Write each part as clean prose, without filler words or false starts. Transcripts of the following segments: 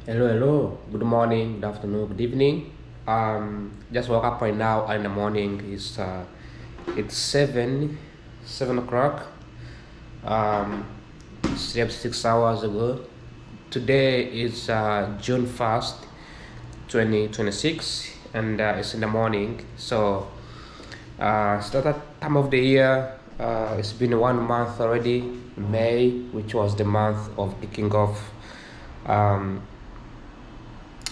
Hello. Good morning, good afternoon, good evening. Just woke up right now in the morning. It's seven o'clock. Um, Slept 6 hours ago. Today is June 1st, 2026, and it's in the morning. So it's not that time of the year. It's been 1 month already, May, which was the month of kicking off. Um,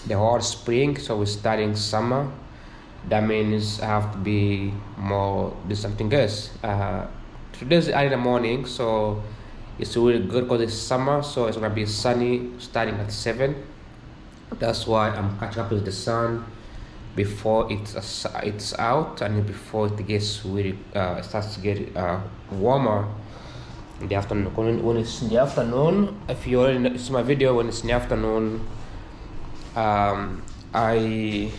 the whole spring, so we're starting summer. That means I have to be more do something else. Today's early in the morning, so it's really good because it's summer, so it's gonna be sunny starting at 7. That's why I'm catching up with the sun before it's out and before it gets really it starts to get warmer in the afternoon. When it's in the afternoon, if you already see my video, when it's in the afternoon, I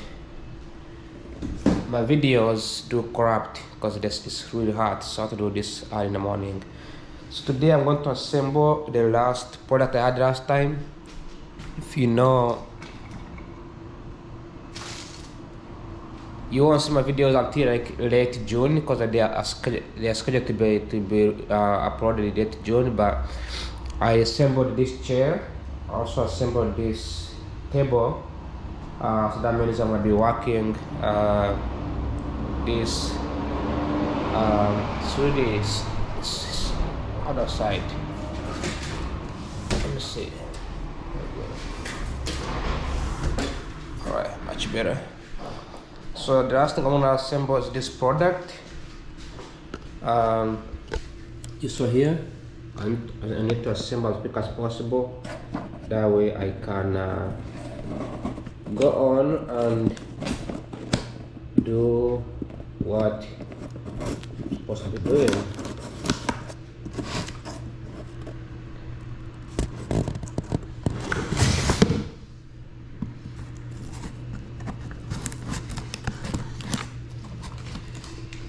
my videos do corrupt because it's really hard, so I have to do this early in the morning. So today I'm going to assemble the last product I had last time. If you know, you won't see my videos until like late June because they are scheduled to be uploaded in late June. But I assembled this chair, also assembled this table. So that means I'm gonna be working this through this other side. Let me see. Alright, much better. So the last thing I'm gonna assemble is this product. You saw here, I need to assemble as quick as possible. That way I can go on and do what I'm supposed to be doing.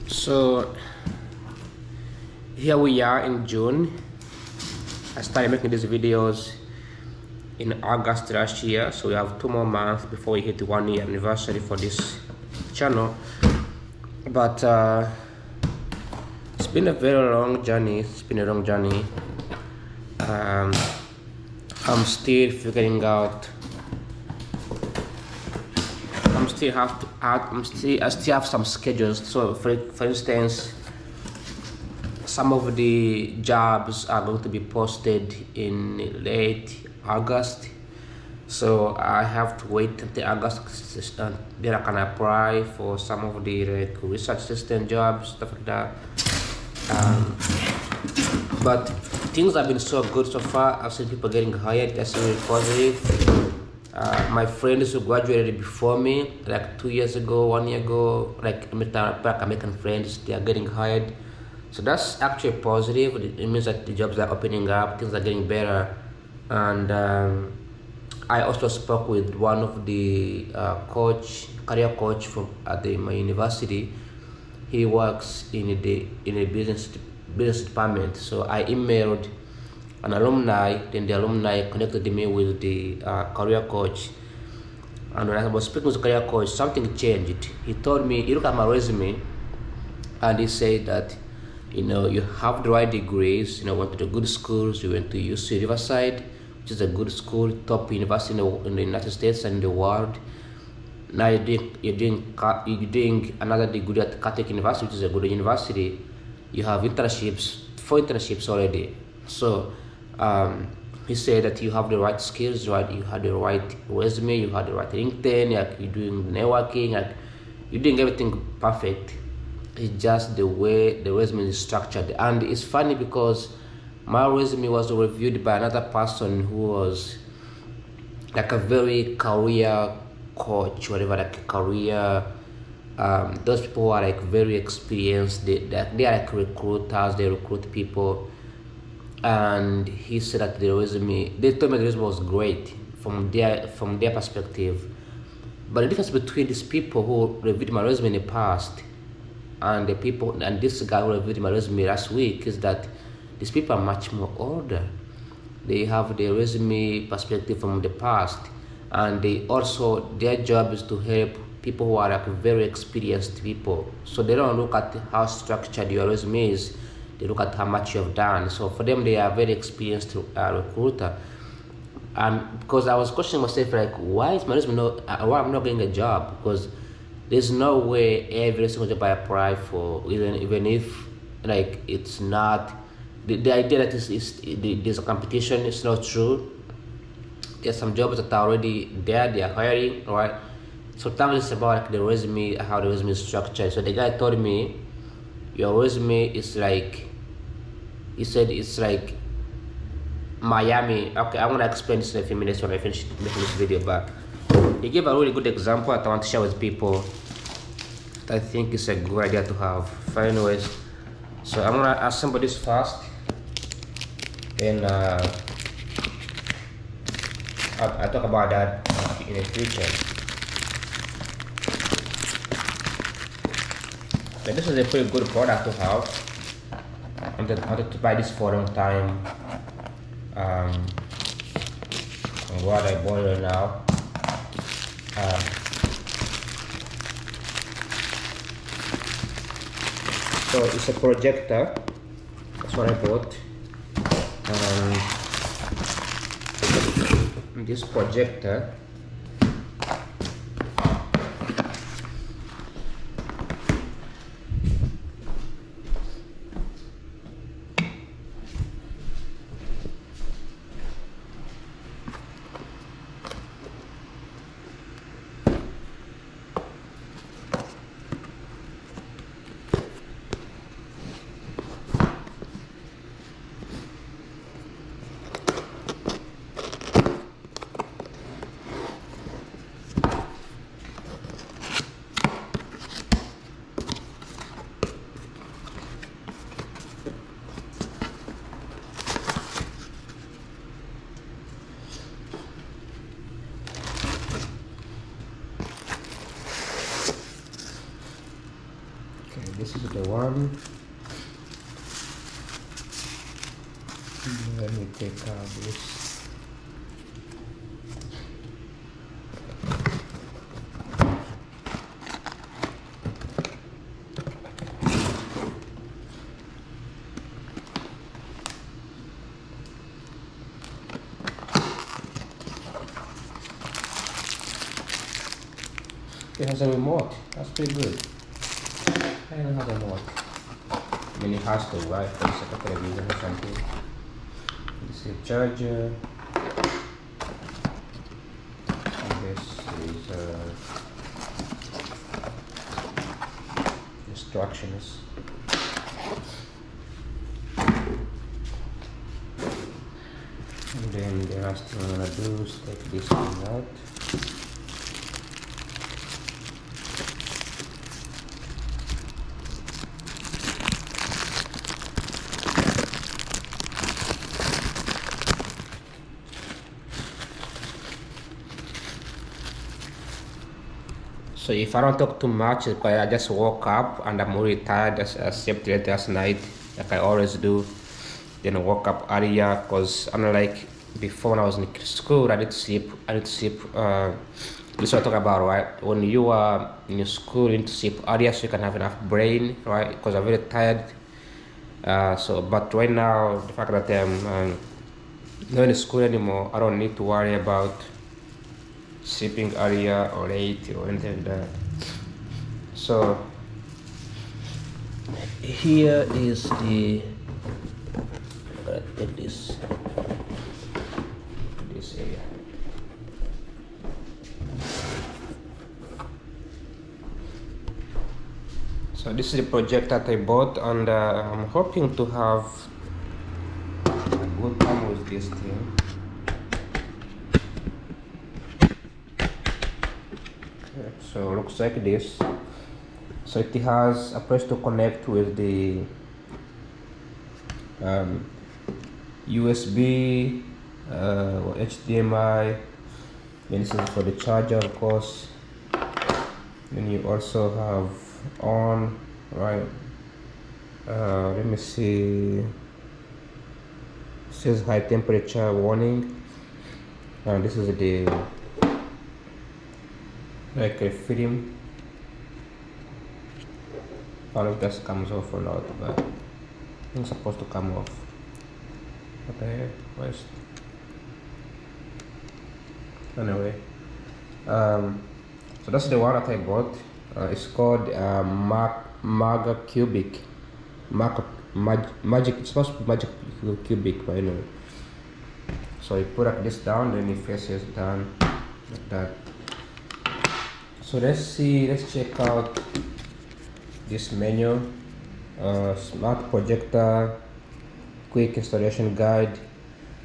So here we are in June. I started making these videos in August last year, so we have 2 more months before we hit the 1 year anniversary for this channel. But it's been a very long journey. I'm still figuring out. I still have some schedules. So for instance, some of the jobs are going to be posted in late August, so I have to wait until August, then I can apply for some of the like research assistant jobs, stuff like that. But things have been so good so far. I've seen people getting hired. That's really positive. My friends who graduated before me, like 2 years ago, 1 year ago, like back American friends, they are getting hired. So that's actually positive. It means that the jobs are opening up, things are getting better. And I also spoke with one of the career coach from my university. He works in a business department. So I emailed an alumni, then the alumni connected me with the career coach. And when I was speaking with the career coach, something changed. He told me, he looked at my resume and he said that, you have the right degrees, went to the good schools, you went to UC Riverside, which is a good school, top university in the United States and the world. Now you're doing another degree at Catholic University, which is a good university. You have 4 internships already. So he said that you have the right skills, right? You had the right resume, you had the right LinkedIn, you're doing networking, you're doing everything perfect. It's just the way the resume is structured. And it's funny because my resume was reviewed by another person who was like a very career coach, whatever, like a career. Those people who are like very experienced. They are like recruiters. They recruit people. And he said that they told me the resume was great from their perspective. But the difference between these people who reviewed my resume in the past and this guy who reviewed my resume last week is that these people are much more older. They have their resume perspective from the past, and they also, their job is to help people who are like very experienced people. So they don't look at how structured your resume is, they look at how much you have done. So for them, they are very experienced recruiter. And because I was questioning myself, like, why is my resume not, why I'm not getting a job? Because there's no way every single job I apply for, even if like it's not, the idea that there's a competition is not true. There's some jobs that are already there, they are hiring, right? Sometimes it's about like the resume, how the resume is structured. So the guy told me, your resume is like, he said it's like Miami. Okay, I'm gonna explain this in a few minutes when I finish making this video, but he gave a really good example that I want to share with people. I think it's a good idea to have. But anyways, so I'm gonna assemble this first, then I'll talk about that in the future. But this is a pretty good product to have. I wanted to buy this for a long time. I'm glad I bought it now. So it's a projector. That's what I bought. This projector this is the one. Let me take out this. It has a remote. That's pretty good. I don't have a remote. I mean, it has to, right? For set a television or something. This is a charger. And this is instructions. And then the last thing I'm gonna do is take this one out. So if I don't talk too much, it's because I just woke up and I'm really tired. I slept late last night, like I always do. Then I woke up earlier because I'm like before when I was in school, I need to sleep. This is what I talk about, right? When you are in school, you need to sleep earlier so you can have enough brain, right? Because I'm very tired. But right now, the fact that I'm not in school anymore, I don't need to worry about sleeping earlier or late or anything like that. So here is the, take this area. So this is the project that I bought, and I'm hoping to have a good time with this thing. So it looks like this. So it has a place to connect with the USB or HDMI. Then this is for the charger, of course. Then you also have on, right? Let me see. It says high temperature warning. And this is the like a film. I don't know if that comes off or not, but it's supposed to come off. What the heck? Where's anyway? So that's the one that I bought. It's called Maga Cubic. Magic. It's supposed to be Magic Cubic, but anyway. So you put this down, then it faces down like that. So let's check out this menu. Smart projector, quick installation guide.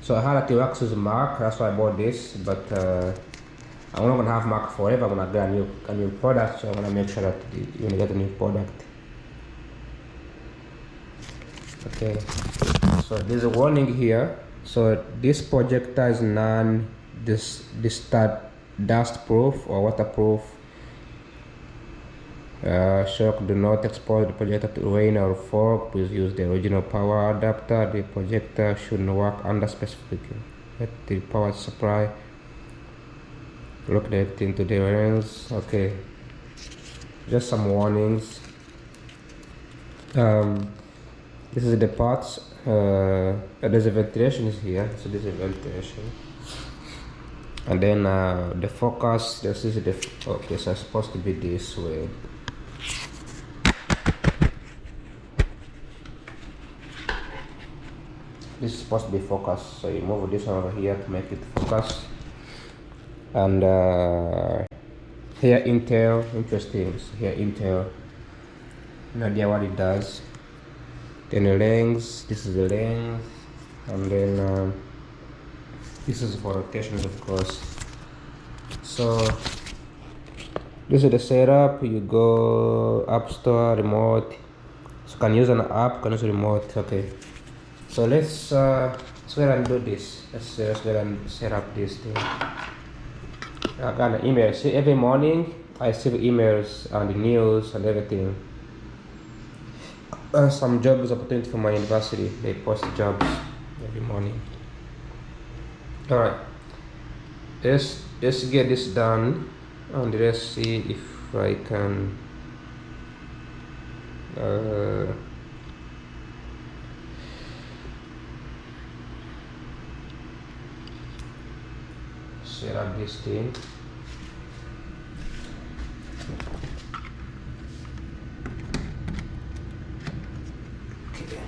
So I had a T-Wax Mac, that's why I bought this, but I'm not gonna have Mac forever. I'm gonna get a new product, so I'm gonna make sure that you're gonna get a new product. Okay, so there's a warning here. So this projector is dust proof or waterproof. Shock, do not expose the projector to rain or fog. Please use the original power adapter. The projector shouldn't work under specific the power supply. Look that into the lens. Okay, just some warnings. This is the parts. There's a ventilation is here, so this is a ventilation. And then the focus. This is the okay. So it's supposed to be this way. This is supposed to be focused, so you move this one over here to make it focus. And here Intel, interesting. Here Intel, no idea what it does. Then the length, this is the length, and then this is for rotations, of course. So this is the setup. You go App Store, remote. So you can use an app, can use a remote. Okay. So let's go ahead and do this. Let's go ahead and set up this thing. I got an email. See, every morning I receive emails and the news and everything. Some jobs opportunity for my university. They post jobs every morning. All right. Let's get this done, and let's see if I can. Set up this thing. Okay.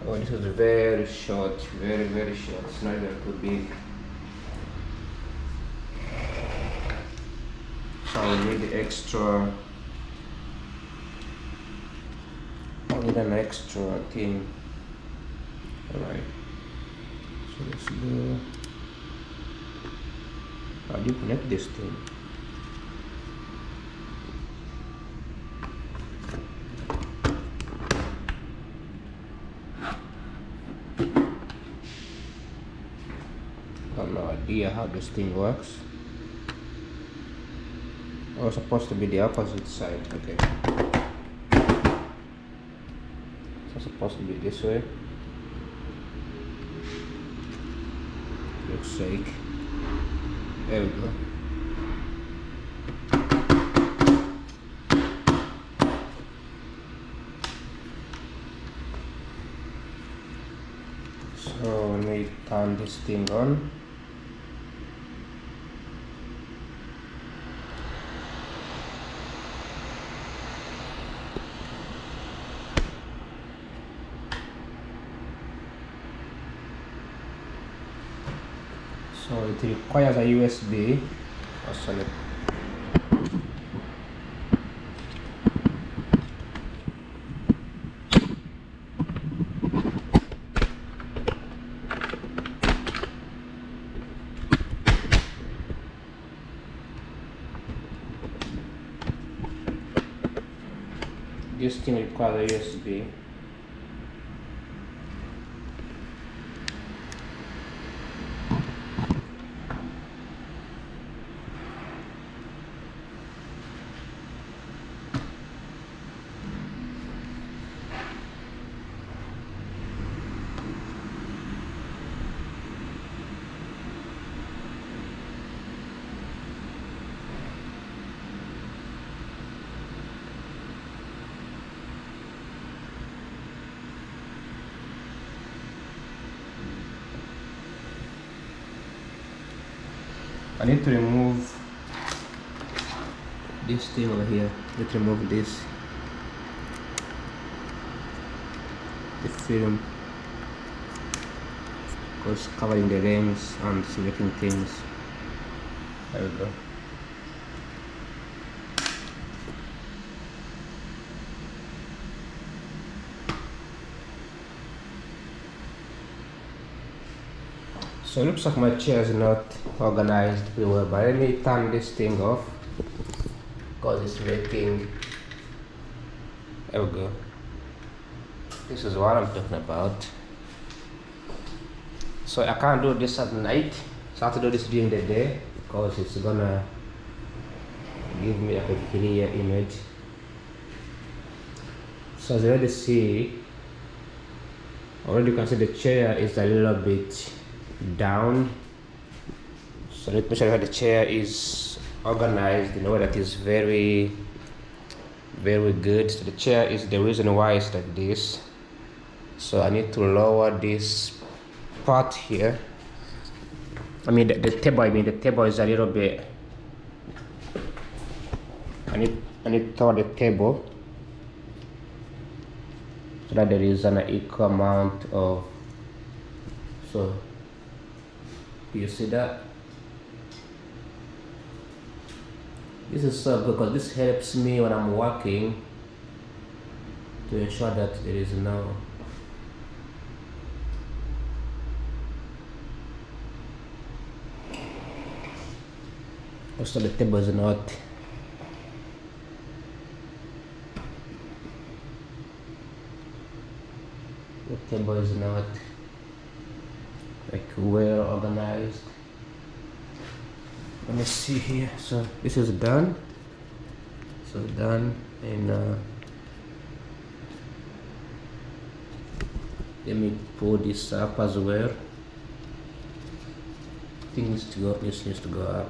Oh, this is very short, very short. It's not even too big. So I need the extra. I need an extra thing. Alright. So let's go. How do you connect this thing? I have no idea how this thing works. Oh, it's supposed to be the opposite side. Okay. So it's supposed to be this way. Looks like. There we go. So let me turn this thing on. So it requires a USB. Also, this thing requires a USB. I need to remove this thing over here. I need to remove this, the film, because covering the rings and making things. There we go. So it looks like my chair is not organized pretty well, but let me turn this thing off because it's making. There we go. This is what I'm talking about. So I can't do this at night, so I have to do this during the day because it's gonna give me like a clear image. So as you already see, already you can see the chair is a little bit down. So let me show you how the chair is organized in a way that is very good. So the chair is the reason why it's like this. So I need to lower this part here. I mean the table is a little bit. I need to lower the table so that there is an equal amount of. So do you see that? This is so good because this helps me when I'm working to ensure that there is no. Also the table is not. The table is not like well organized. Let me see here. So this is done. So done, and let me pull this up as well. This needs to go up.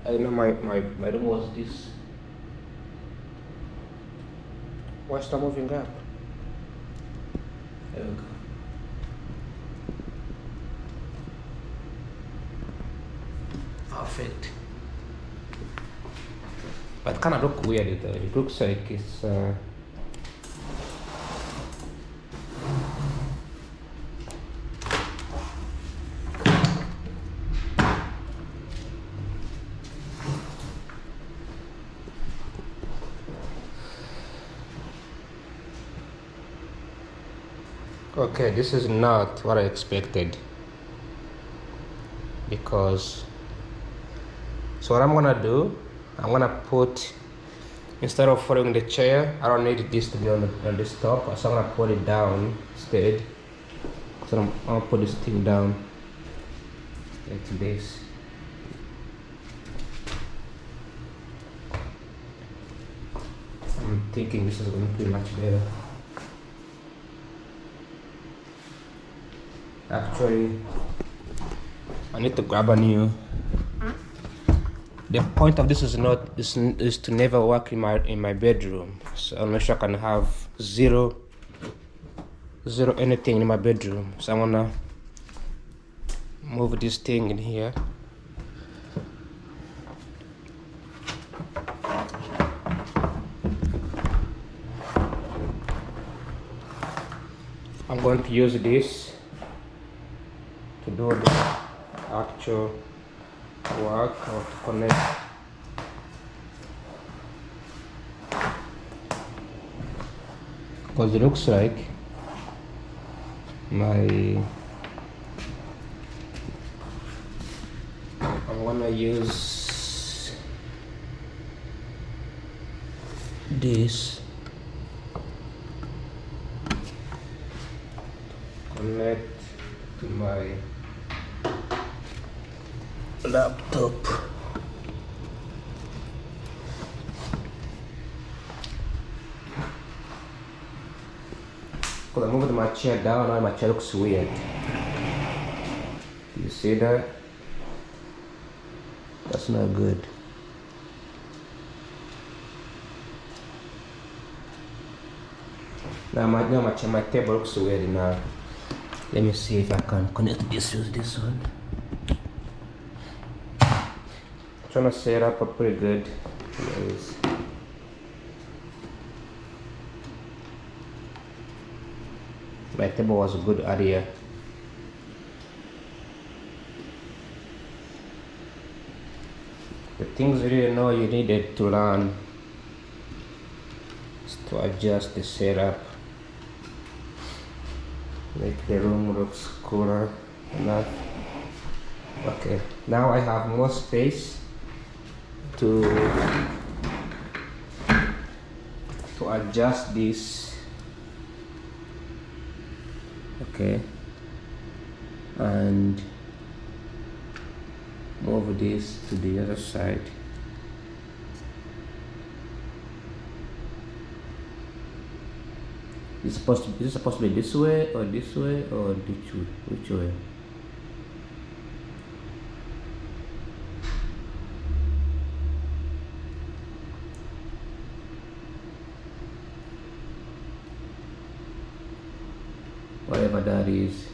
I know my room was this. Why is it moving up? There we go. Perfect. But it kind of look weird though. It looks like it's okay, this is not what I expected, because so what I'm gonna do, I'm gonna put, instead of following the chair, I don't need this to be on this top, so I'm gonna put it down instead. So I'm gonna put this thing down like this. I'm thinking this is going to be much better. Actually, I need to grab a new. The point of this is to never work in my bedroom. So I'll make sure I can have zero anything in my bedroom. So I'm gonna move this thing in here. I'm going to use this to do the actual work, or to connect. Because it looks like I'm gonna use this connect to my laptop. Because I moved my chair down and my chair looks weird. You see that? That's not good. Now my table looks weird now. Let me see if I can connect this with this one. Trying to set up a pretty good. Anyways. My table was a good idea. The things you didn't know you needed to learn is to adjust the setup, make the room looks cooler enough. Okay, now I have more space to adjust this. Okay, and move this to the other side. Is it supposed to be this way or this way or which way? Which way? Whatever that is.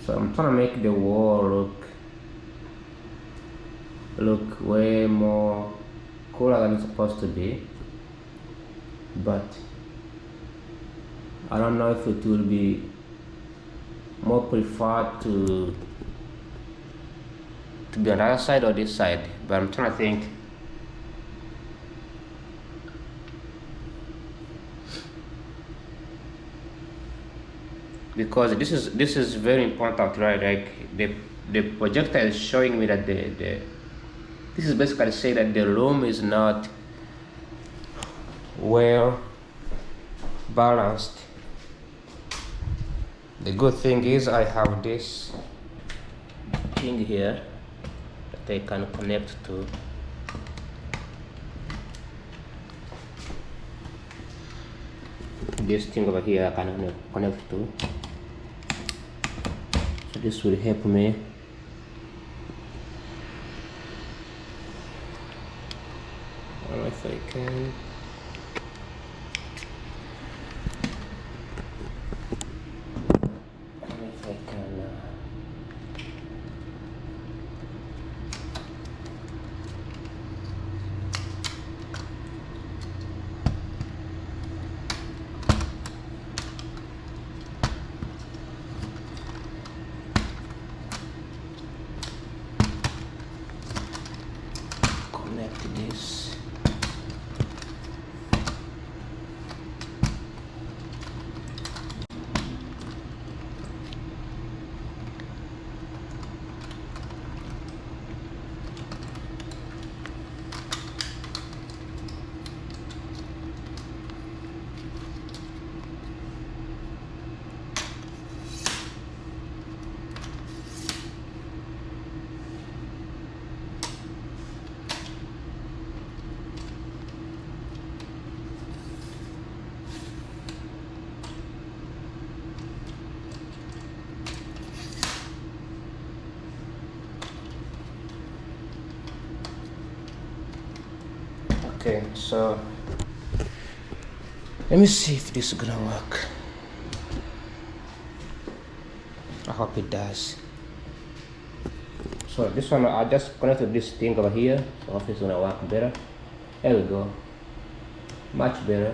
So I'm trying to make the wall look way more cooler than it's supposed to be, but I don't know if it will be more preferred to be on the other side or this side, but I'm trying to think. Because this is very important, right? Like the projector is showing me that this is basically saying that the room is not well balanced. The good thing is I have this thing here that I can connect to. This thing over here I can connect to. So this will help me. I don't know if I can. I don't know if I can. Connect this. Okay, so let me see if this is gonna work. I hope it does. So this one I just connected this thing over here, so hopefully it's gonna work better. There we go, much better.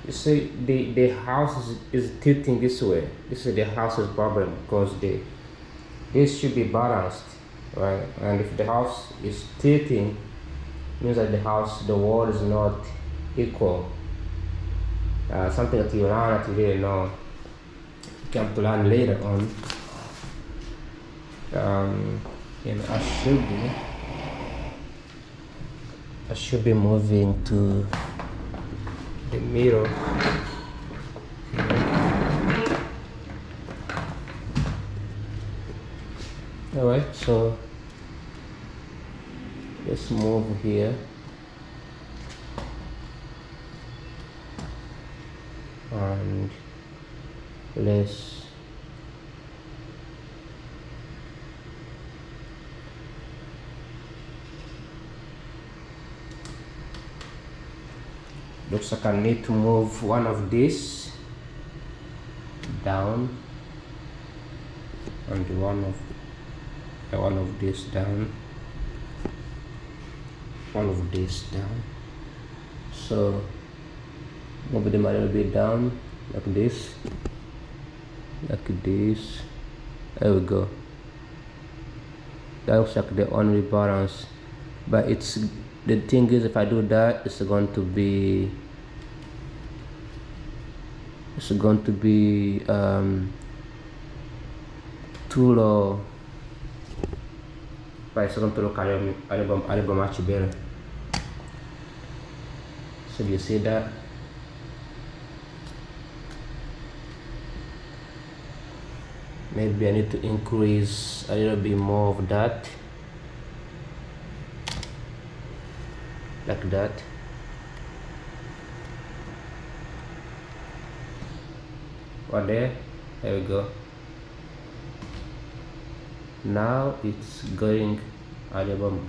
You see the house is tilting this way. This is the house's problem because this should be balanced, right? And if the house is tilting, means that the wall is not equal. Something that you learn that you didn't know. You come to learn later on. And I should be moving to the middle. Alright, so let's move here. and less. Looks like I need to move one of these down and one of this down, one of this down. So move them a little bit down like this, like this. There we go. That looks like the only balance, but it's the thing is, if I do that, it's going to be too low, but it's going to look a little much better. So do you see that? Maybe I need to increase a little bit more of that, like that. Right there we go. Now it's going a little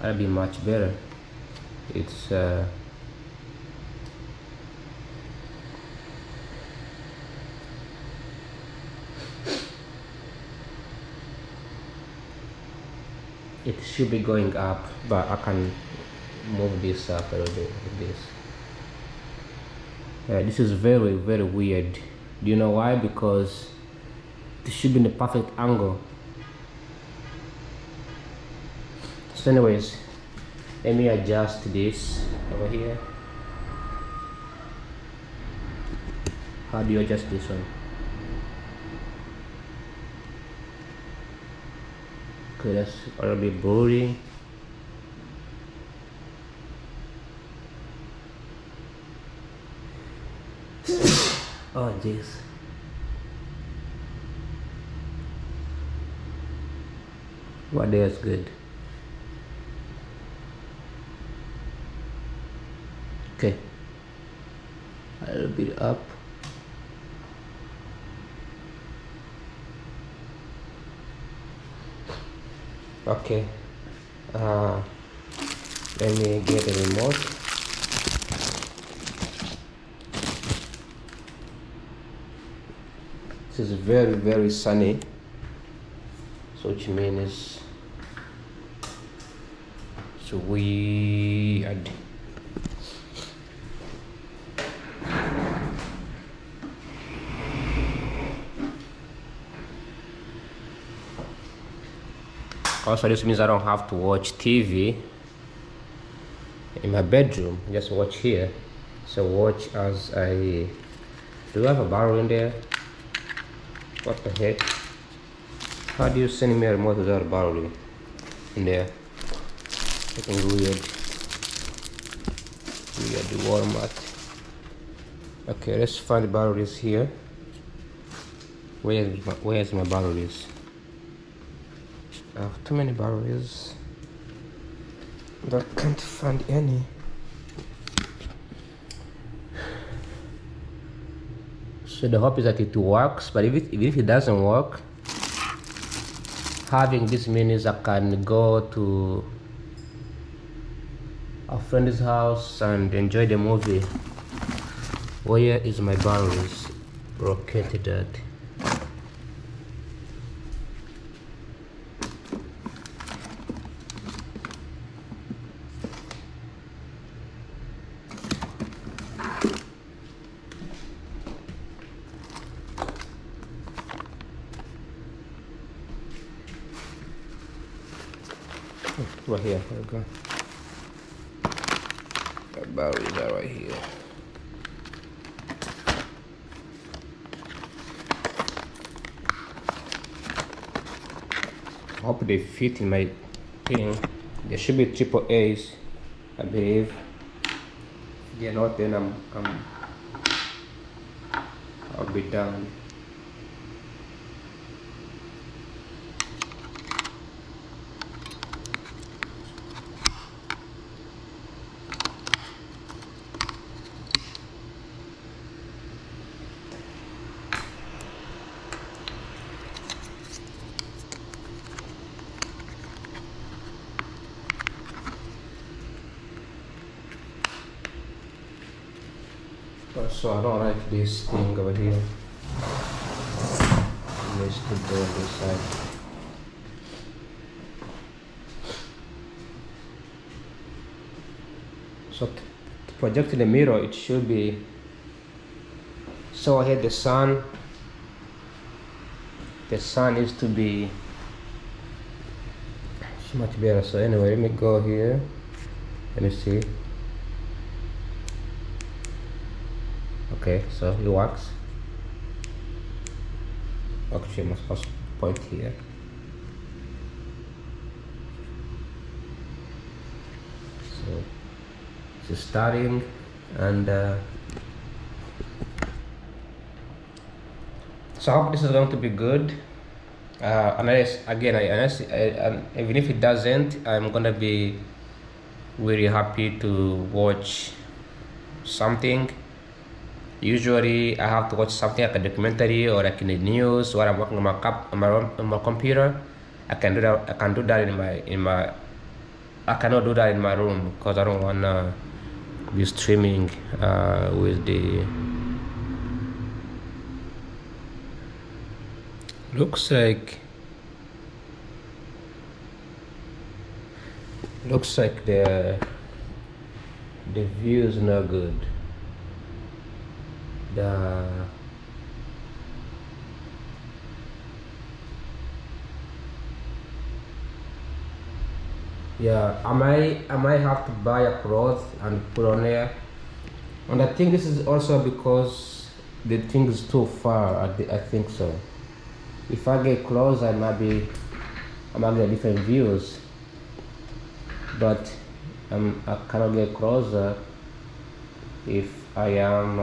bit much better. It's it should be going up, but I can move this up a little bit like this. This is very weird. Do you know why? Because this should be in the perfect angle. So anyways, let me adjust this over here. How do you adjust this one? Okay, that's a little bit blurry. Oh jeez. What there is good. Okay. A little bit up. Okay. Let me get a remote. This is very sunny, so which means it's weird. Also, this means I don't have to watch TV in my bedroom, just watch here. So watch as I do. I have a barrel in there. What the heck? How do you send me a remote without a barrel in there? Looking weird. We got the Walmart. Okay, let's find the batteries here. Where's my batteries? I have too many batteries, but I can't find any. So the hope is that it works, but if it doesn't work, having this means I can go to a friend's house and enjoy the movie. Where is my batteries? Located at. Right here, there we go. The batteries are right here. I hope they fit in my thing. There should be triple A's, I believe. If they're not, then I'll be done. So I don't like this thing over here. It needs to go on this side. So to project in the mirror, it should be so I hit the sun. The sun needs to be much better. So anyway, let me go here. Let me see. Okay, so it works. Actually, I must point here. So it's starting, and so I hope this is going to be good. Even if it doesn't, I'm gonna be very happy to watch something. Usually, I have to watch something like a documentary or like in the news while I'm working on my computer. I can do that. I can do that in my. I cannot do that in my room because I don't wanna be streaming with the. Looks like the view is not good. Yeah, I might have to buy a cloth and put on there. And I think this is also because the thing is too far. I think so. If I get close, I might get different views. But I cannot get closer if I am.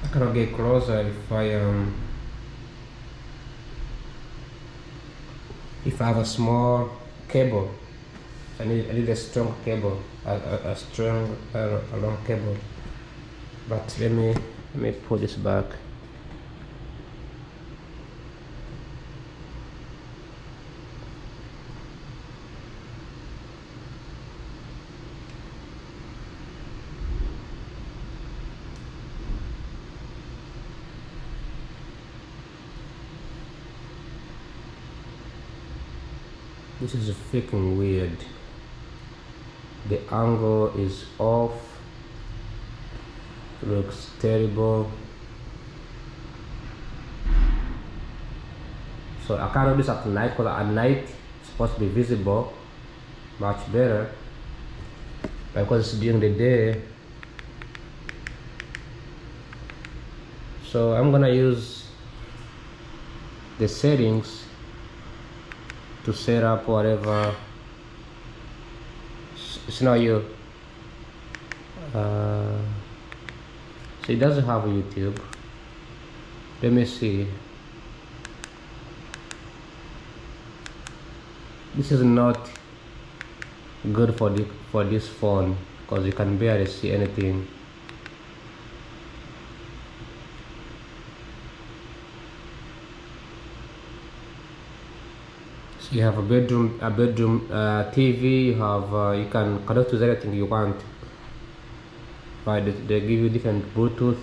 I cannot get closer if I am. If I have a small cable, I need a strong cable, a strong, a long cable. But let me put this back. This is freaking weird. The angle is off. Looks terrible. So I can't do this at night because at night it's supposed to be visible much better. But because it's during the day. So I'm gonna use the settings to set up whatever. It's not you. So it doesn't have a YouTube. Let me see. This is not good for this phone because you can barely see anything. So you have a bedroom TV. You can connect to anything you want. Right, they give you different Bluetooth.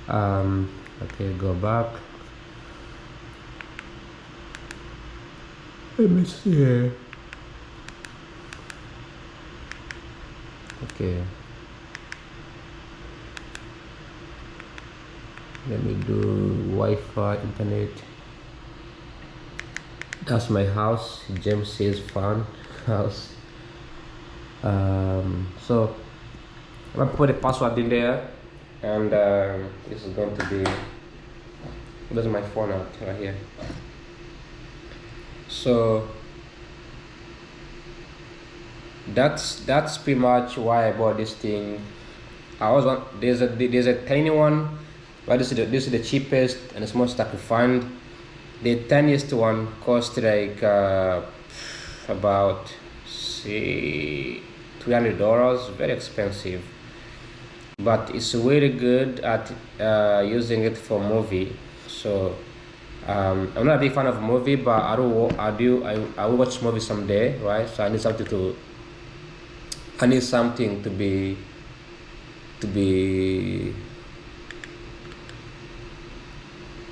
Okay, go back. Let me see. Okay. Let me do Wi-Fi, internet. That's my house. James says fun house. So I'm gonna put a password in there, and this is going to be. There's my phone out right here. So that's pretty much why I bought this thing. There's a tiny one, but this is the cheapest and the smallest I could find. The tiniest one cost like about say $300, very expensive. But it's really good at using it for movie. So I'm not a big fan of movie, but I will watch movie someday, right? So I need something to I need something to be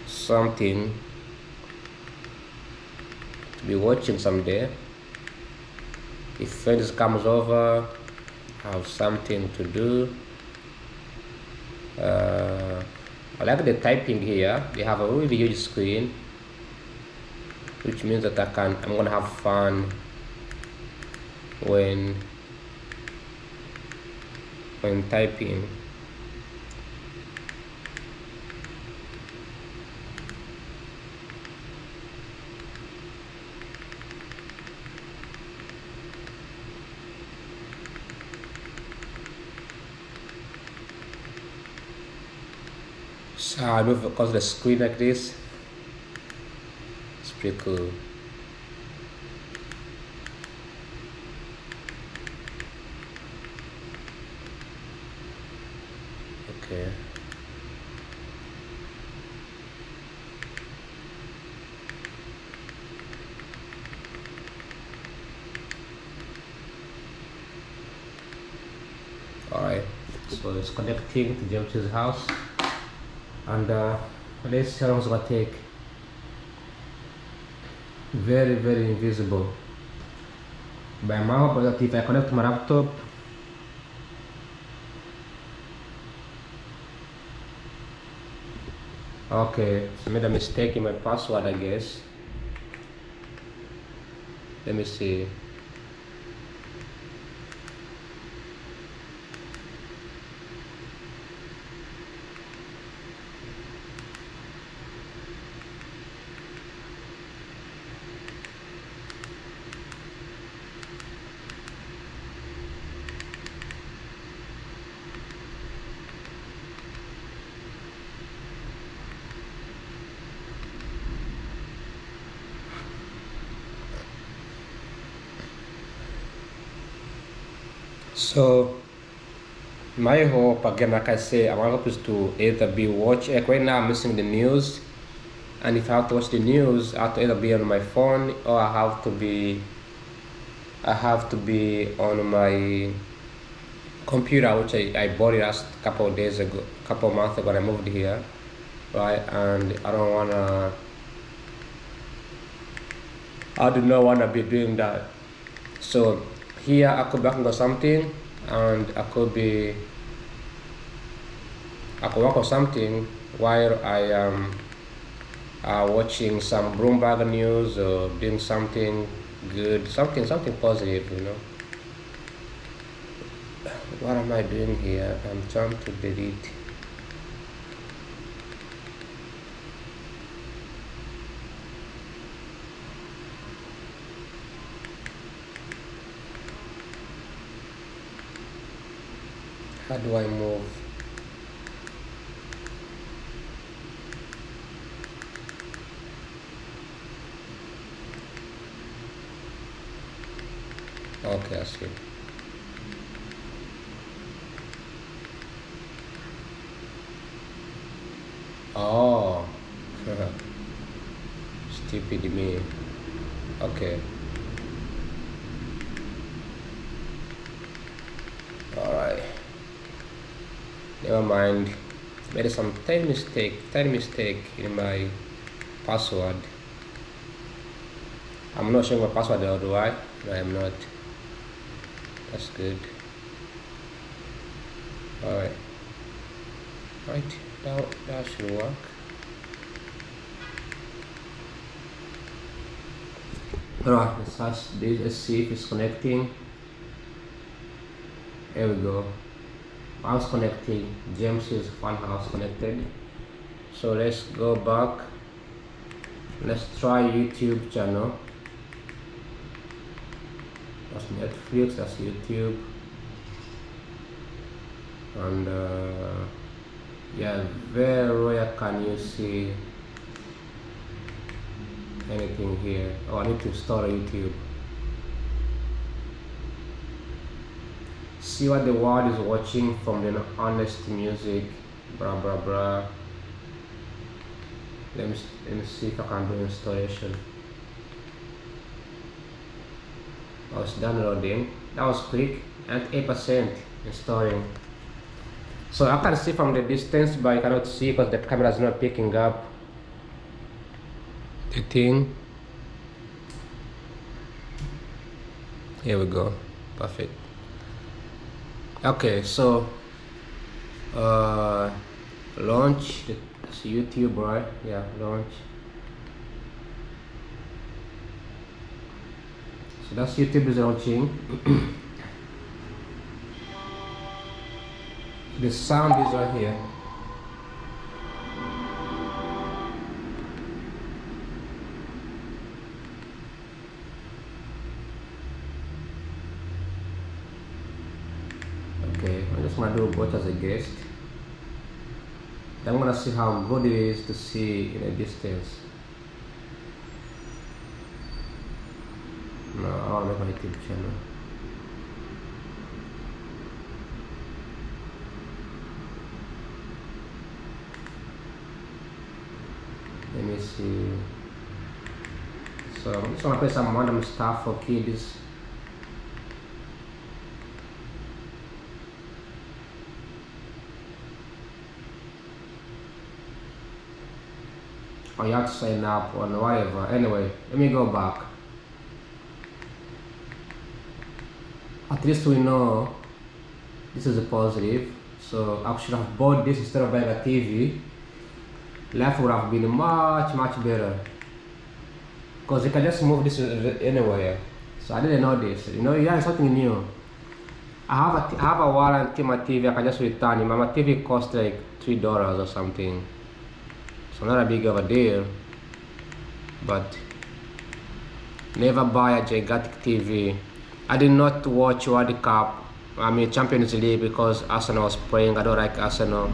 something to be watching someday. If friends comes over, I have something to do. I like the typing here. They have a really huge screen, which means that I'm gonna have fun when typing. So I move across the screen like this. It's pretty cool. Okay. Alright, so it's connecting to James's house, and let's see how long it's gonna take. Very invisible. By now, but if I connect to my laptop, okay, so I made a mistake in my password, I guess. Let me see. So my hope, again, like I say, my hope is to either be watching, like right now I'm missing the news, and if I have to watch the news, I have to either be on my phone, or I have to be on my computer, which I bought it last couple of days ago, couple of months ago when I moved here, right? And I do not wanna be doing that. So here I could be working on something, and I could work on something while I am watching some Bloomberg news, or doing something good, something positive, you know. What am I doing here? I'm trying to delete. How do I move? Okay, I see. Oh, stupid me. Okay. Alright. Never mind. Made some tiny mistake in my password. I'm not showing my password now, do I? No, I'm not. That's good. Alright. Right, that should work. Alright, let's see if it's connecting. There we go. Mouse connecting. James's fun house connected. So let's go back. Let's try YouTube channel. That's Netflix, that's YouTube. And yeah, very rare can you see anything here. Oh, I need to install YouTube. See what the world is watching from the honest music, blah blah blah. Let me see if I can do installation. Oh, it's downloading. That was quick. and 8% installing. So I can see from the distance, but I cannot see because the camera is not picking up the thing. Here we go, perfect. Okay, so launch. It's YouTube, right? Yeah, launch. So that's YouTube is launching. The sound is right here. Okay, I'm just gonna do both as a guest. I'm gonna see how good it is to see in a distance. No, I wanna make my YouTube channel. Let me see. So I'm just gonna play some random stuff for kids. Or you have to sign up or whatever. Anyway, let me go back. At least we know this is a positive. So I should have bought this instead of buying a TV. Life would have been much better. Because you can just move this anywhere. So I didn't know this. You know, yeah, it's something new. I have a warranty on my TV. I can just return it. My TV cost like $3 or something. So not a big of a deal. But never buy a gigantic TV. I did not watch World Cup. I mean Champions League because Arsenal was playing. I don't like Arsenal.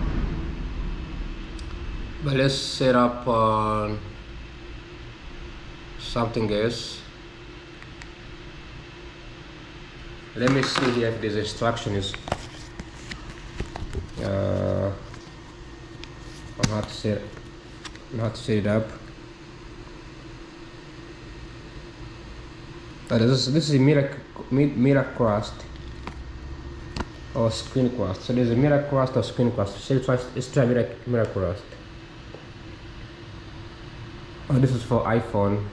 But let's set up on something else. Let me see here if this instruction is on how to set it up. This is Miracrust or Screencast. So there's a Miracrust or Screencast. So let's try Miracrust. Oh, this is for iPhone.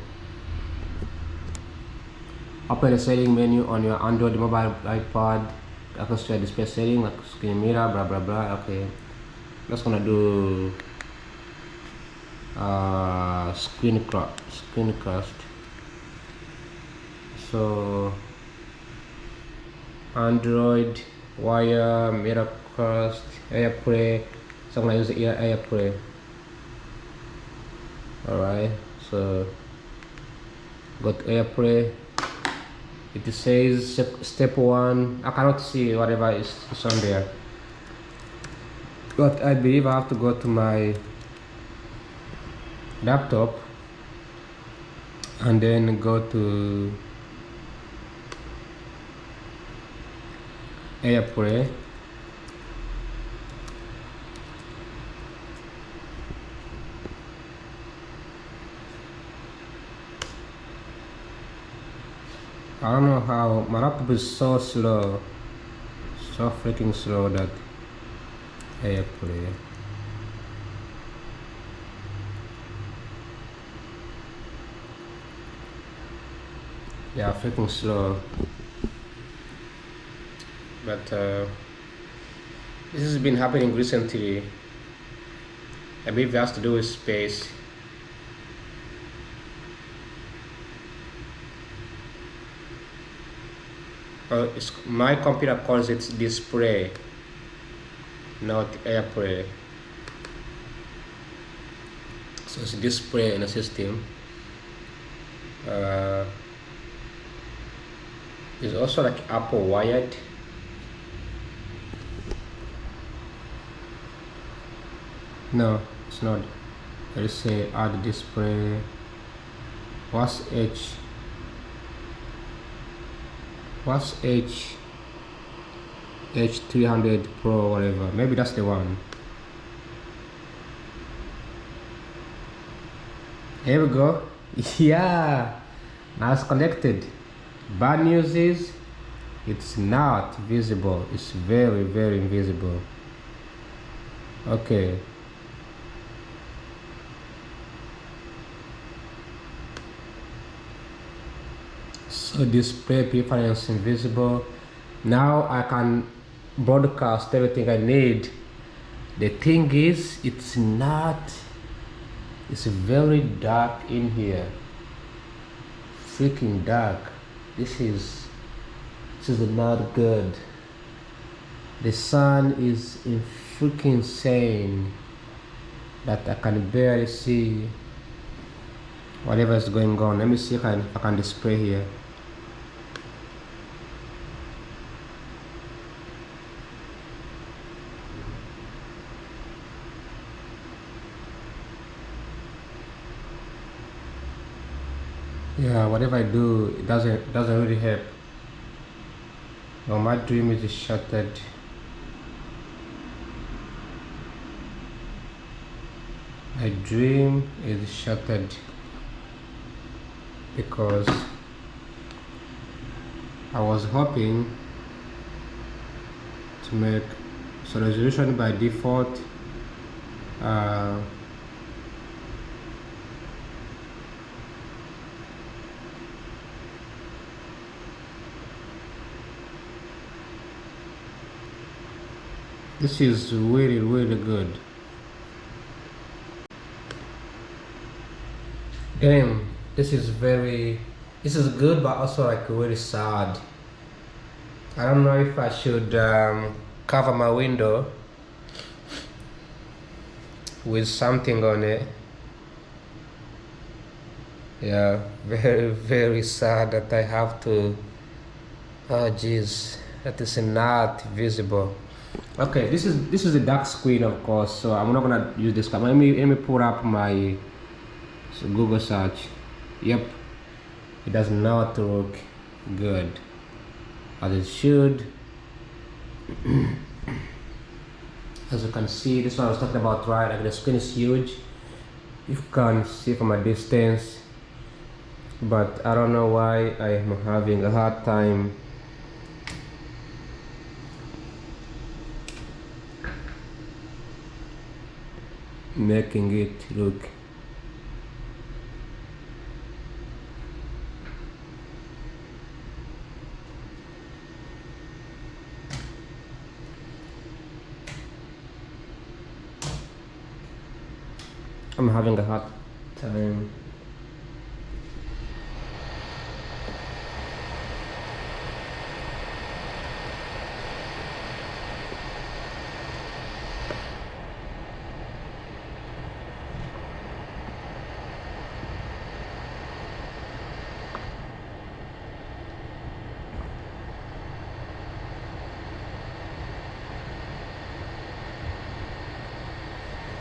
Open the setting menu on your Android mobile iPad. I can see display setting, like screen mirror, blah blah blah. Okay, I'm just gonna do Screencast. So Android, Wire, Miracrust, AirPlay. So I'm gonna use the AirPlay. Alright, so got AirPlay. It says step 1. I cannot see whatever is on there, but I believe I have to go to my laptop and then go to AirPlay. I don't know how my laptop is so slow, so freaking slow that AirPlay. Yeah, freaking slow. But this has been happening recently. I believe it has to do with space. My computer calls it display, not AirPlay. So it's display in a system. It's also like Apple Wired. No, it's not. Let's say add display. What's H300 Pro, whatever. Maybe that's the one. Here we go. Yeah, now it's connected. Bad news is it's not visible. It's very, very invisible. Okay. So display preference invisible. Now I can broadcast everything I need. The thing is, it's very dark in here. Freaking dark. This is not good. The sun is freaking insane that I can barely see whatever is going on. Let me see if I can display here. Yeah, whatever I do, it doesn't really help. Well, my dream is shattered. My dream is shattered because I was hoping to make so resolution by default this is really, really good. Damn, this is good, but also like really sad. I don't know if I should cover my window with something on it. Yeah, very, very sad that I have to. Oh jeez, that is not visible. Okay, this is a dark screen, of course, so I'm not gonna use this camera. Let me pull up my Google search. Yep, it does not look good as it should. As you can see, this one I was talking about, right? Like the screen is huge. You can see from a distance, but I don't know why I am having a hard time making it look. I'm having a hard time.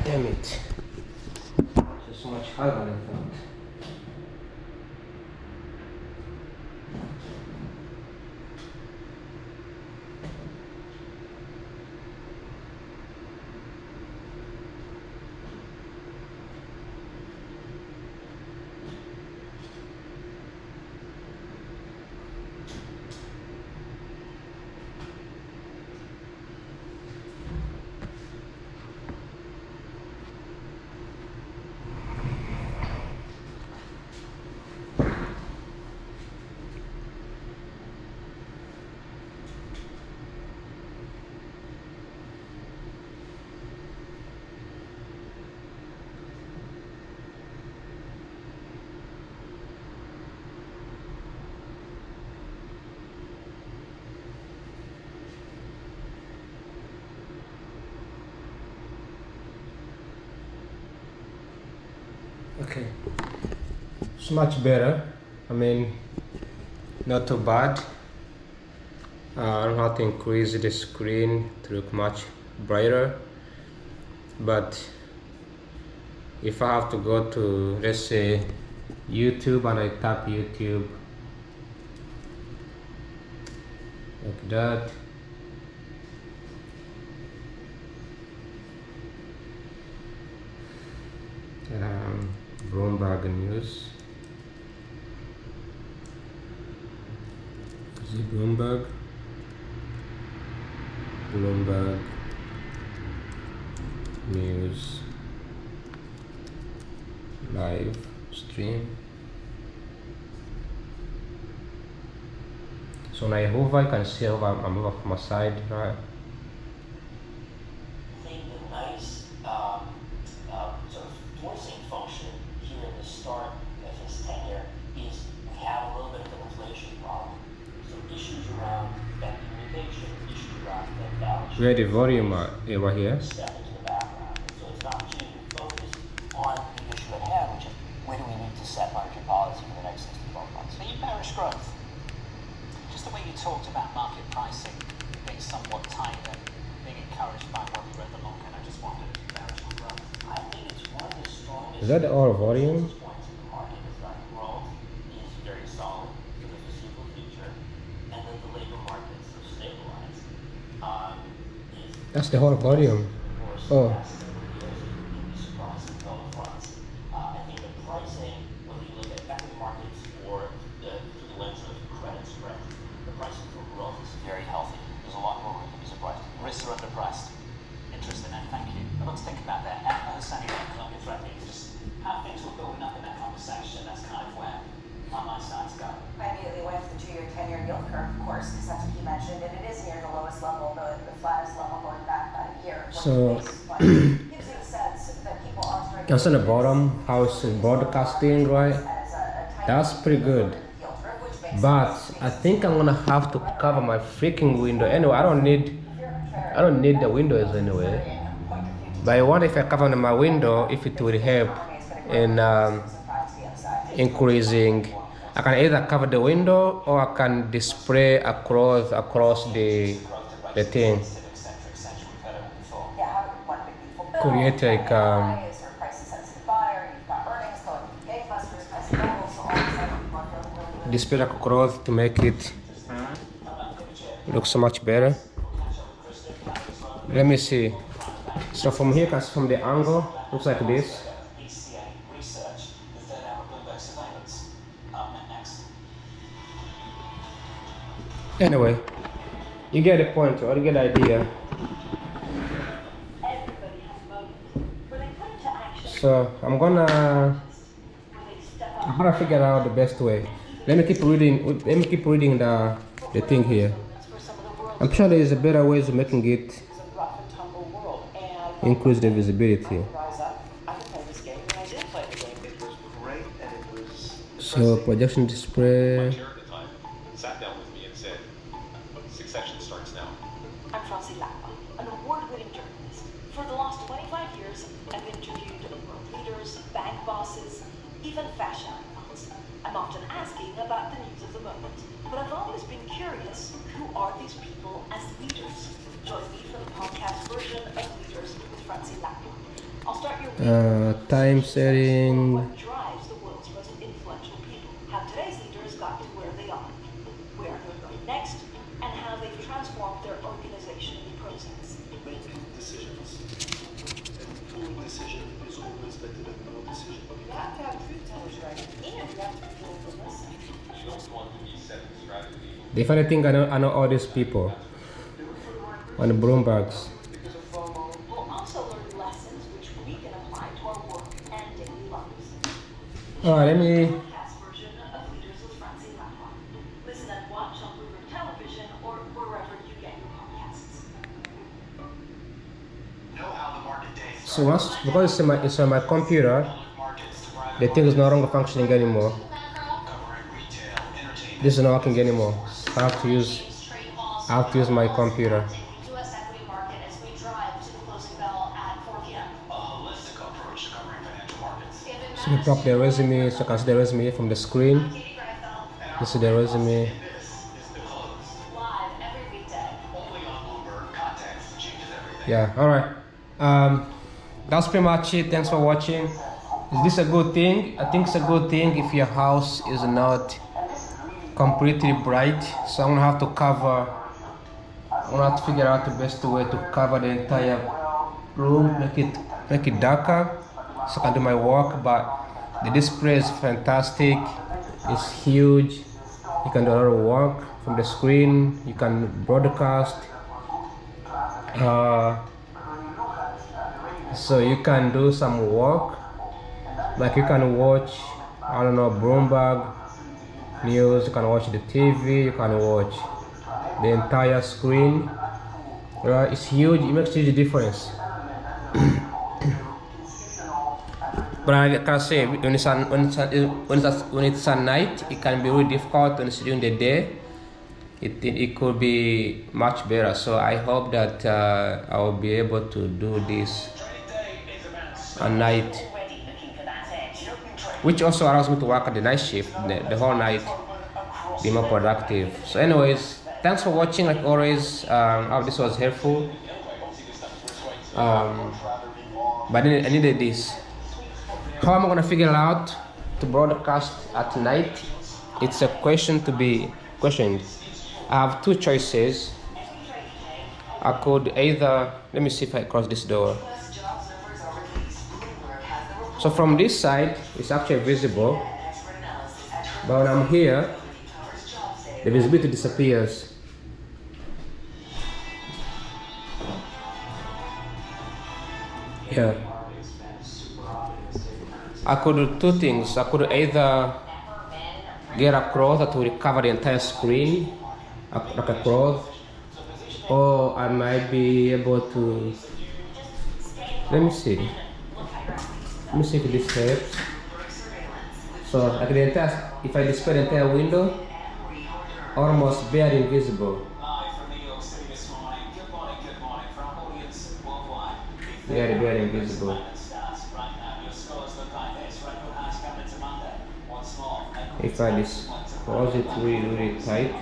Damn it. It's so much harder than I thought. Okay, it's much better. I mean, not too bad. I don't have to increase the screen to look much brighter, but if I have to go to, let's say, YouTube, and I tap YouTube like that, Bloomberg News. Is it Bloomberg? Bloomberg News live stream. So when I hover, you can see how I'm over from my side, right? I think the nice sort of forcing function here in the start of his tenure is we have a little bit of an inflation problem. So issues around that communication, issues around that balance sheet. Where the volume over here. Step into the background. So it's not too focused on the issue at hand, which is where do we need to set monetary policy for the next 6 to 12 months. So you bearish growth. Just the way you talked about market pricing being somewhat tighter, being encouraged by what we read the long end. I just wondered if you bearish on growth. I think it's one of the strongest. Is that all volume? Points in the market is that growth is very solid for the foreseeable future, and then the labor markets have stabilized. That's the whole volume. Oh. I think the pricing, when you look at equity markets or through the lens of credit spread, the pricing for growth is very healthy. There's a lot more room to be surprised. Risks are underpriced. Interesting, and thank you. But let's think about that. Understanding that economic threatening, just how things were building up in that conversation. That's kind of where my mind starts to go. I immediately went to the 2-year, 10-year yield curve, of course, because that's what you mentioned, and it is near the lowest level, the flattest level going back about a year. So- Gives you a sense that people are starting Can see on the bottom how it's broadcasting, right? That's pretty good. But I think I'm gonna have to cover my freaking window. Anyway, I don't need the windows anyway. But I wonder if I cover my window, if it will help in increasing. I can either cover the window or I can display across the thing. Create like display across to make it look so much better. Let me see. So from here, cause from the angle, looks like this. BCA research, the third hour Bloomberg surveillance. Next. Anyway, you get the point, or you get the idea. Everybody has moments where they put into action, So I'm gonna where they step up. figure out the best way. Let me keep reading the thing here. For some of the world's I'm sure there is a better ways of making it It's a rough and tumble world, and increase the visibility. rise up. I can play this game, and I did play the game. It was great, and it was So projection display. chair at the time sat down with me and said, "Succession starts now." I'm Francie Lapa, an award-winning journalist. For the last 25 years, I've interviewed world leaders, bank bosses, even fashion icons. I'm often asking about the news of the moment, but I've always been curious, who are these people as leaders? Join me for the podcast version of Leaders with Francie Lapa. I'll start your week Time setting. what drives the world's most influential people, how today's leaders got to where they are, where they're going next, and how they've transformed their organization in the process. Make decisions. And poor decision is always better than no decision. You have to have truth tellers, right? And you have to be able to listen. She also wanted to be setting strategy. The funny thing, I know all these people on the Bloombergs. Because of FOMO, We'll also learn lessons which we can apply to our work and daily lives. Alright, let me. Podcast version of Leaders with Francie Lapa. Listen and watch on Bloomberg Television or wherever you get your podcasts. know how the market day So once because it's on my computer, markets to private the thing is no longer functioning anymore. covering retail, entertainment. This is not working anymore. I have to use my computer. U.S. equity market as we drive to the closing bell at 4 p.m. A holistic approach to covering financial markets. So we pop the resume, so I can see the resume from the screen. Katie Greifeld, This is the resume. This is the close. live every weekday. Only on Bloomberg. Context changes everything. Yeah, alright. That's pretty much it. Thanks for watching. Is this a good thing? I think it's a good thing if your house is not completely bright. So I'm gonna have to figure out the best way to cover the entire room, make it darker so I can do my work. But the display is fantastic. It's huge. You can do a lot of work from the screen. You can broadcast. So you can do some work, like you can watch, I don't know, Bloomberg News, you can watch the TV, you can watch the entire screen. Right? It's huge, it makes a huge difference. But I can say when it's at night, it can be really difficult. When it's during the day, it could be much better. So I hope that I will be able to do this at night, which also allows me to work at the night shift the whole night, be more productive. So anyways, thanks for watching. Like always, I hope this was helpful. But I needed this. How am I gonna figure out to broadcast at night? It's a question to be questioned. I have two choices. I could either, let me see if I cross this door. So from this side, it's actually visible, but when I'm here, the visibility disappears. Yeah. I could do two things. I could either get a cloth that will cover the entire screen, like a cloth, or I might be able to, let me see if this helps. So like the entire, if I display the entire window, almost barely invisible. Barely invisible. If I just close it really tight,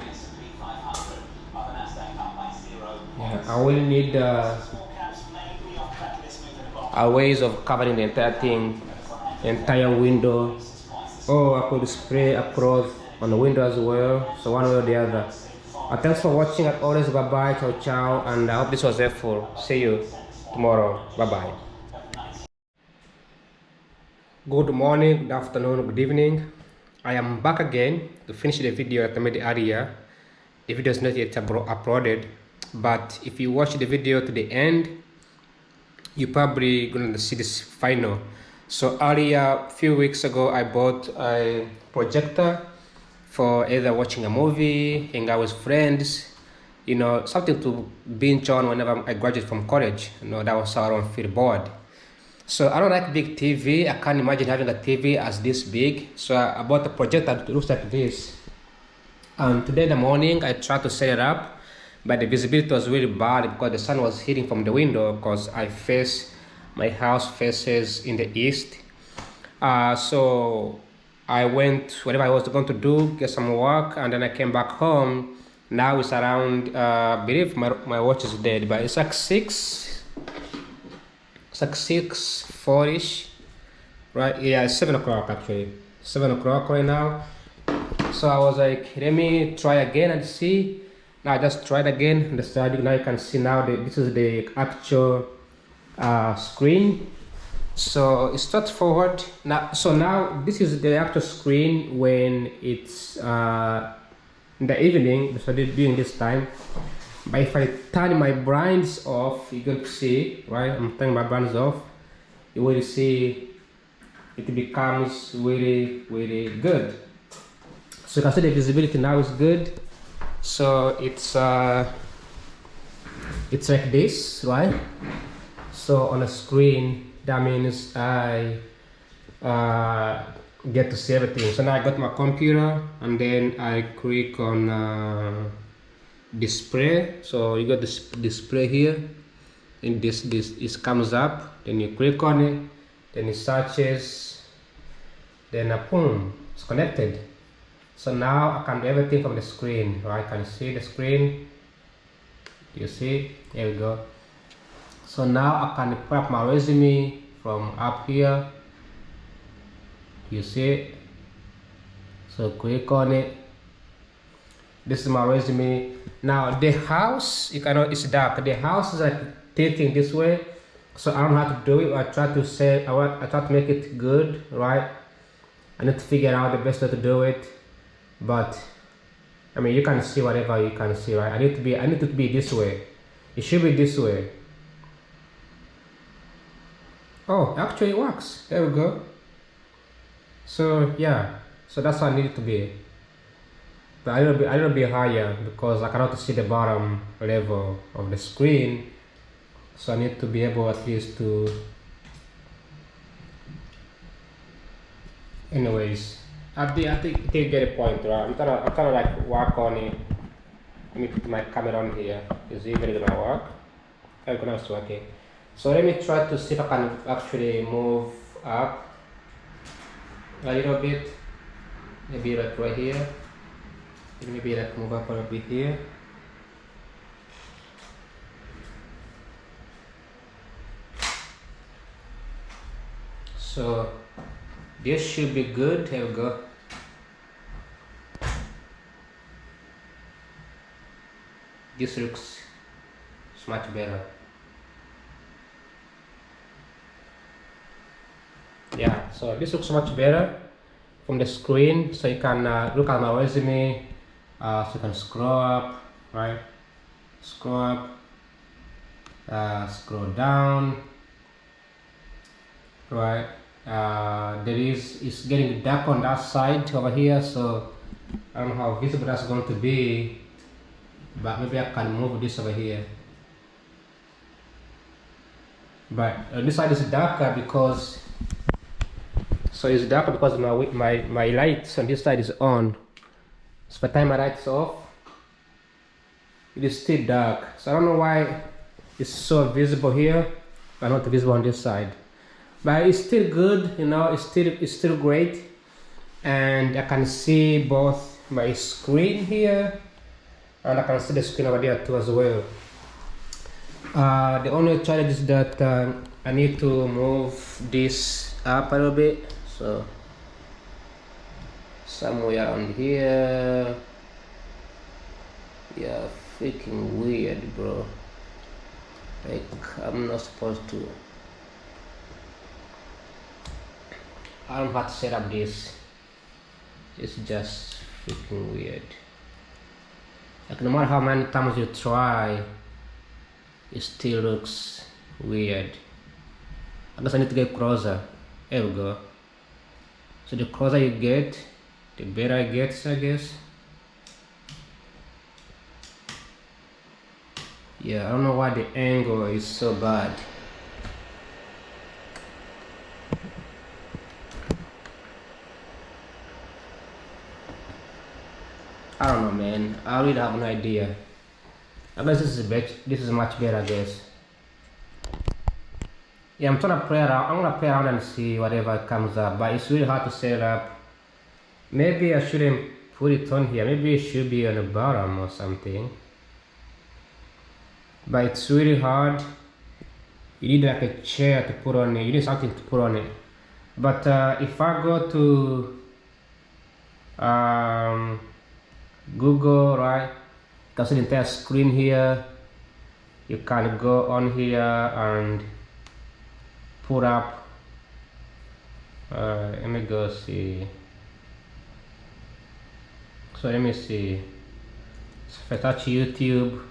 yeah, I will need ways of covering the entire thing, the entire window, or I could spray a cloth on the window as well. So one way or the other. Thanks for watching. As always, bye bye, ciao ciao, and I hope this was helpful. See you tomorrow. Bye bye. Good morning, good afternoon, good evening. I am back again to finish the video that I made earlier. The video is not yet uploaded, but if you watch the video to the end, you're probably gonna see this final. So earlier, a few weeks ago, I bought a projector for either watching a movie, hang out with friends, you know, something to binge on whenever I graduate from college. You know, that was how I don't feel bored. So I don't like big TV. I can't imagine having a TV as this big. So I bought a projector that looks like this. And today in the morning, I tried to set it up, but the visibility was really bad because the sun was hitting from the window, because my house faces in the east. So I went, whatever I was going to do, get some work, and then I came back home. Now it's around, I believe my watch is dead, but it's like 6:40ish, right? Yeah, it's 7 o'clock actually. 7 o'clock right now. So I was like, let me try again and see. Now I just tried again and decided. Now you can see now this is the actual screen. So it's straightforward. Now this is the actual screen when it's in the evening, so during this time. But if I turn my blinds off, you're going to see, right? I'm turning my blinds off. You will see it becomes really good. So you can see the visibility now is good. So it's like this, right? So on a screen, that means I get to see everything. So now I got my computer, and then I click on display. So you got this display here, and this comes up. Then you click on it, then it searches, then boom, it's connected. So now I can do everything from the screen, right? Can you see the screen? You see? There we go. So now I can put up my resume from up here. You see? So click on it. This is my resume. Now the house, you cannot, it's dark. The house is like tilting this way, so I don't know how to do it. I try to make it good, right? I need to figure out the best way to do it. But I mean, you can see whatever you can see, right? I need it to be this way. It should be this way. Oh, actually it works. There we go. So yeah, so that's how I need it to be. But a little bit higher because I cannot see the bottom level of the screen. So I need to be able at least to. Anyways, I think you get a point, right? I'm trying to like work on it. Let me put my camera on here. Is it really gonna work? Okay, now it's working. So let me try to see if I can actually move up a little bit. Maybe like right here. Maybe like move up a little bit here. So this should be good. Here we go. This looks much better. Yeah, so this looks much better from the screen. So you can look at my resume. So you can scroll up, right? Scroll up, scroll down, right? It's getting dark on that side over here, so I don't know how visible that's going to be, but maybe I can move this over here. But this side is darker because it's darker because my lights on this side is on. So by the time my lights off, it is still dark. So I don't know why it's so visible here, but not visible on this side. But it's still good, you know. It's still great, and I can see both my screen here, and I can see the screen over there too as well. The only challenge is that I need to move this up a little bit, so somewhere around here. Yeah, freaking weird, bro. Like I'm not supposed to. I don't know how to set up this. It's just freaking weird. Like no matter how many times you try, it still looks weird. I guess I need to get closer. There we go. So the closer you get, the better it gets, I guess. Yeah, I don't know why the angle is so bad. I don't know, man. I really have no idea. I guess this is much better, I guess. Yeah, I'm trying to play around. I'm gonna play around and see whatever comes up, but it's really hard to set up. Maybe I shouldn't put it on here. Maybe it should be on the bottom or something. But it's really hard. You need like a chair to put on it. You need something to put on it. But if I go to Google, right? You can see the entire screen here. You can go on here and put up. Let me go see. So let me see. So if I touch YouTube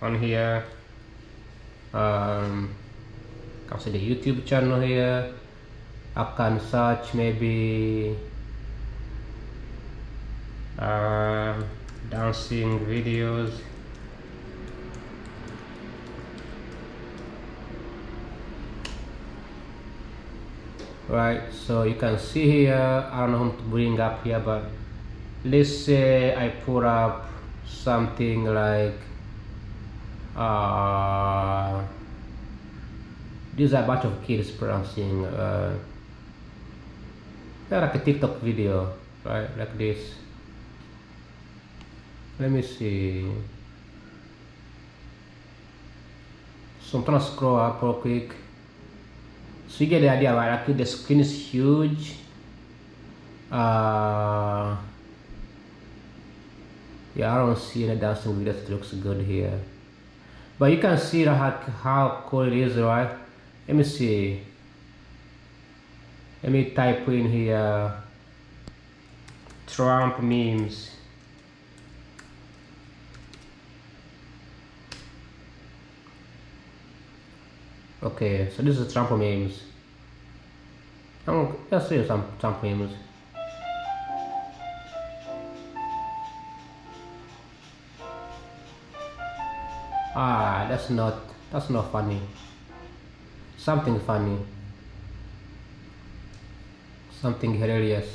on here, can see the YouTube channel here. I can search maybe dancing videos. Right, so you can see here, I don't know how to bring up here, but let's say I put up something like these are a bunch of kids prancing, they're like a TikTok video, right, like this. Let me see. So I'm trying to scroll up real quick. So you get the idea, right? Like the screen is huge. Yeah, I don't see any dancing videos that looks good here. But you can see how cool it is, right? Let me see. Let me type in here Trump memes. Okay, so this is Trump memes. Let's see some Trump memes. Ah, that's not funny. Something funny. Something hilarious.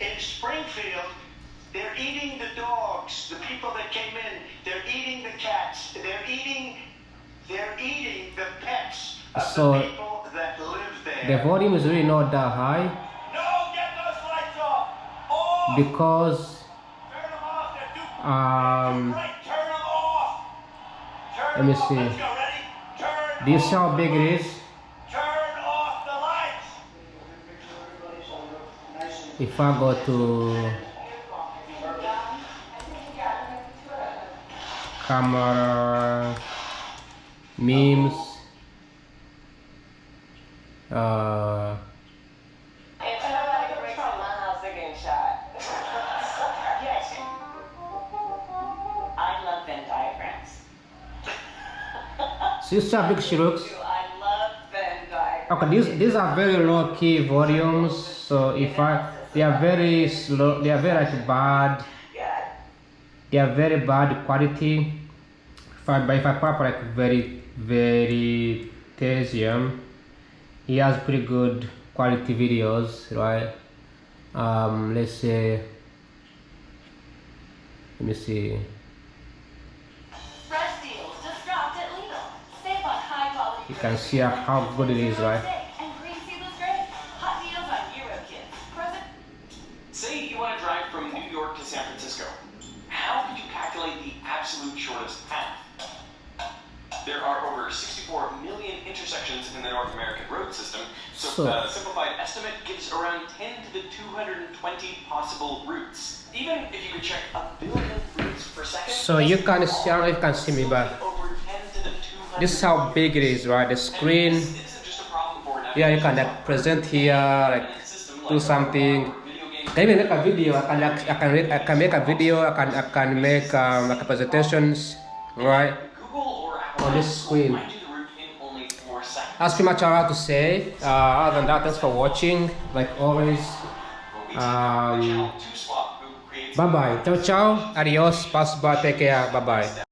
In Springfield, they're eating the dogs, the people that came in. They're eating the cats. They're eating the pets of So, the people that live there. The volume is really not that high No, get those lights off! Off! because Turn them off. They're too um, bright. Turn them off. Turn let me them off. see. Let's go. Ready? Turn Do you see off how big the it lights. is? Turn off the lights. If I go to camera, memes, Yes. I love Venn diagrams. see how big she looks? I love Venn diagrams. Okay, these are very low key volumes, so they are very slow, they are very like bad, they are very bad quality. But if I put up like very Tesium, he has pretty good quality videos, right? Let's say, let me see. Fresh deals just dropped at Lidl. Save on high quality. You can see how good it is, right? And green seedless grape. Hot deals on Euro Kids. Present. Say you want to drive from New York to San Francisco. How could you calculate the absolute shortest path? There are over 64 million intersections in the North American road system, so a simplified estimate gives around 10 to the 220 possible routes. Even if you could check 1 billion routes per second. So you can see, I don't know if you can see me, but over 10 to the 200. this is how big it is, right? The screen. This isn't just a problem for Yeah, you can like present here, like do something. Can you make a video? I can make a video. I can make like presentations, right? On this screen. That's pretty much all I have to say. Other than that, thanks for watching. Like always. Bye bye. Ciao ciao. Adios. Pass by. Take care. Bye bye.